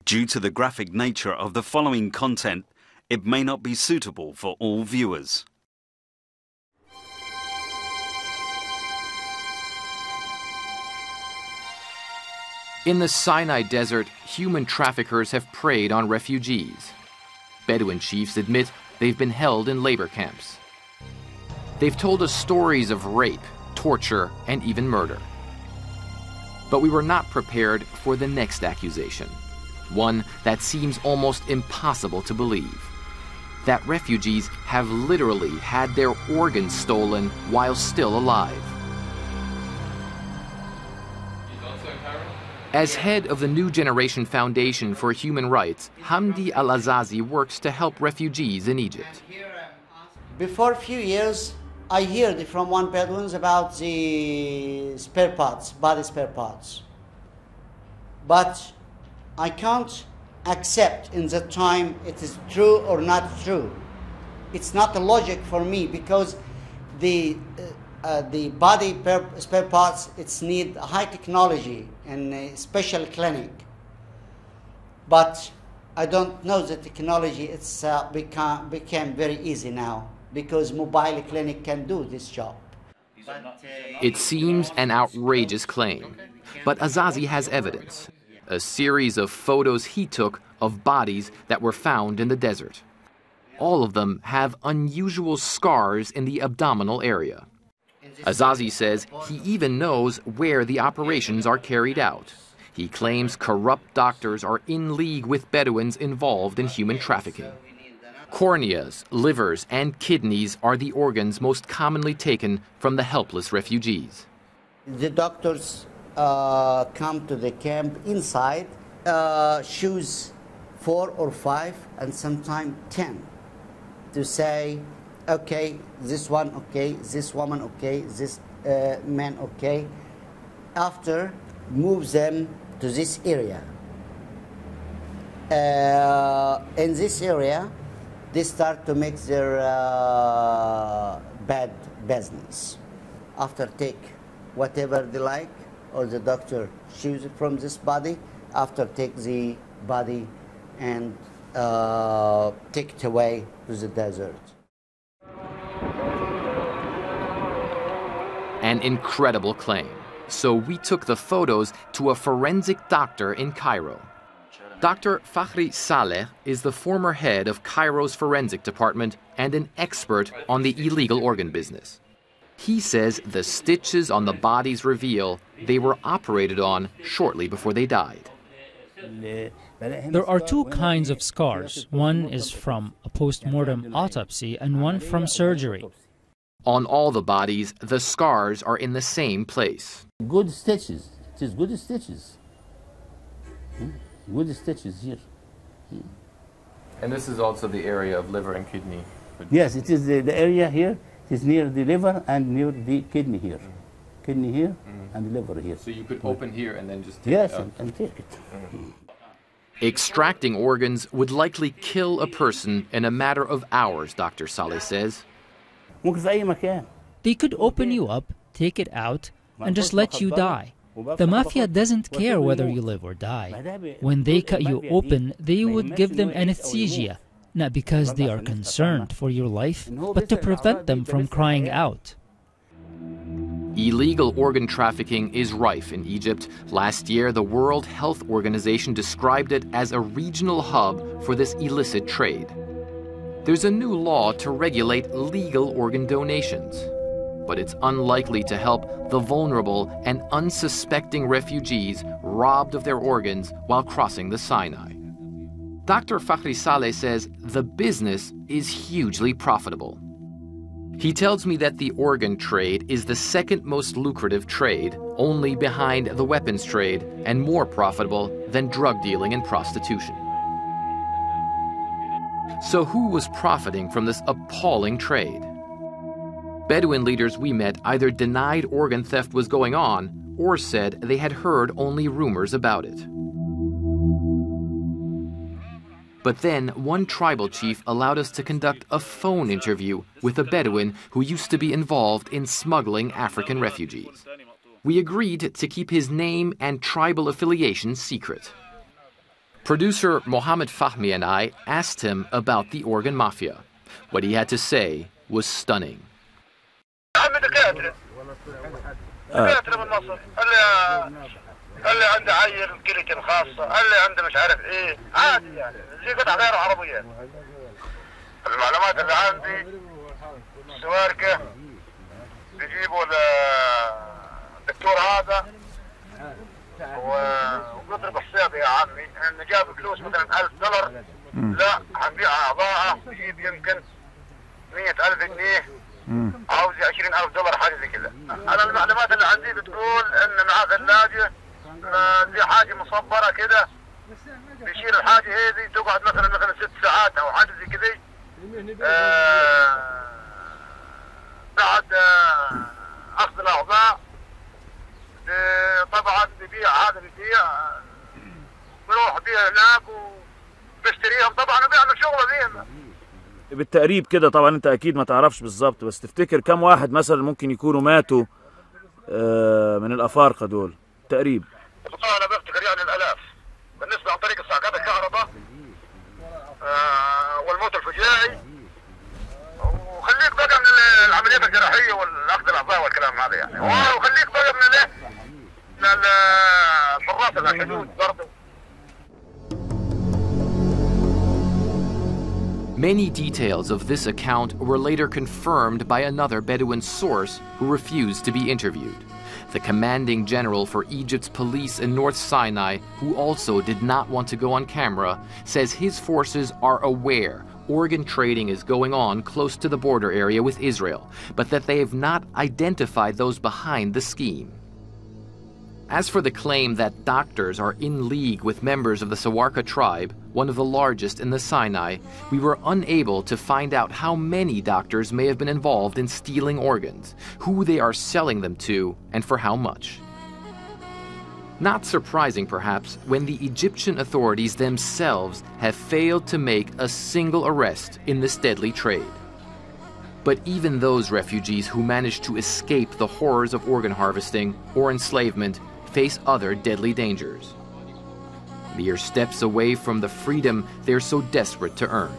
Due to the graphic nature of the following content, it may not be suitable for all viewers. In the Sinai Desert, human traffickers have preyed on refugees. Bedouin chiefs admit they've been held in labor camps. They've told us stories of rape, torture, and even murder. But we were not prepared for the next accusation, one that seems almost impossible to believe: that refugees have literally had their organs stolen while still alive. As head of the New Generation Foundation for Human Rights, Hamdi Al-Azazi works to help refugees in Egypt. Before a few years, I heard from one Bedouins about the spare parts, body spare parts. But I can't accept in that time it is true or not true. It's not a logic for me, because the body spare parts, it's need high technology and a special clinic. But I don't know the technology. It's became very easy now, because mobile clinic can do this job. It seems an outrageous claim, but Azazi has evidence. A series of photos he took of bodies that were found in the desert. All of them have unusual scars in the abdominal area. Azazi says he even knows where the operations are carried out. He claims corrupt doctors are in league with Bedouins involved in human trafficking. Corneas, livers, and kidneys are the organs most commonly taken from the helpless refugees. The doctors come to the camp inside, choose 4 or 5 and sometimes 10 to say, okay, this one okay, this woman okay, this man okay. After, move them to this area. In this area, they start to make their bad business. After, take whatever they like, or the doctor choose it from this body. After, take the body and take it away to the desert. An incredible claim. So we took the photos to a forensic doctor in Cairo. Dr. Fakhri Saleh is the former head of Cairo's forensic department and an expert on the illegal organ business. He says the stitches on the bodies reveal they were operated on shortly before they died. There are 2 kinds of scars. One is from a post-mortem autopsy and one from surgery. On all the bodies, the scars are in the same place. Good stitches. It is good stitches. Good stitches here. And this is also the area of liver and kidney? Yes, it is the area here. It is near the liver and near the kidney here. Kidney here and liver here. So you could open here and then just take it out? Yes, and take it. Extracting organs would likely kill a person in a matter of hours, Dr. Saleh says. They could open you up, take it out, and just let you die. The mafia doesn't care whether you live or die. When they cut you open, they would give them anesthesia, not because they are concerned for your life, but to prevent them from crying out. Illegal organ trafficking is rife in Egypt. Last year, the World Health Organization described it as a regional hub for this illicit trade. There's a new law to regulate legal organ donations, but it's unlikely to help the vulnerable and unsuspecting refugees robbed of their organs while crossing the Sinai. Dr. Fakhri Saleh says the business is hugely profitable. He tells me that the organ trade is the second most lucrative trade, only behind the weapons trade, and more profitable than drug dealing and prostitution. So who was profiting from this appalling trade? Bedouin leaders we met either denied organ theft was going on or said they had heard only rumors about it. But then one tribal chief allowed us to conduct a phone interview with a Bedouin who used to be involved in smuggling African refugees. We agreed to keep his name and tribal affiliation secret. Producer Mohammed Fahmi and I asked him about the organ mafia. What he had to say was stunning. اللي عنده عيل كلية خاصة، اللي عنده مش عارف ايه، عادي يعني، زي قطع غير عربية. المعلومات اللي عندي سواركة بيجيبوا الدكتور هذا وبيضرب الصيد يا عمي، انه جاب فلوس مثلا $1000، لا هنبيع اعضاءه بيجيب يمكن 100,000 جنيه، عاوز $20,000 حاجة زي كذا. انا المعلومات اللي عندي بتقول ان معاه ثلاجة دي حاجة مصبرة كده، بيشيل الحاجة هذه تقعد مثلا 6 ساعات او حاجة زي كذا. بعد اخذ الاعضاء طبعا بيبيع، هذا بيبيع، بيروح بيها هناك وبيشتريهم طبعا وبيعمل شغله بيهم. بالتقريب كده طبعا انت اكيد ما تعرفش بالظبط، بس تفتكر كم واحد مثلا ممكن يكونوا ماتوا من الافارقه دول تقريب؟ انا بفتكر يعني الالاف بالنسبه عن طريق الصعقات الكهرباء والموت الفجائي، وخليك بقى من العمليات الجراحيه والاخذ الاعضاء والكلام هذا يعني، وخليك بقى من الحراس الحدود برضه. Many details of this account were later confirmed by another Bedouin source who refused to be interviewed. The commanding general for Egypt's police in North Sinai, who also did not want to go on camera, says his forces are aware organ trading is going on close to the border area with Israel, but that they have not identified those behind the scheme. As for the claim that doctors are in league with members of the Sawarka tribe, one of the largest in the Sinai, we were unable to find out how many doctors may have been involved in stealing organs, who they are selling them to, and for how much. Not surprising, perhaps, when the Egyptian authorities themselves have failed to make a single arrest in this deadly trade. But even those refugees who managed to escape the horrors of organ harvesting or enslavement face other deadly dangers. Mere steps away from the freedom they're so desperate to earn.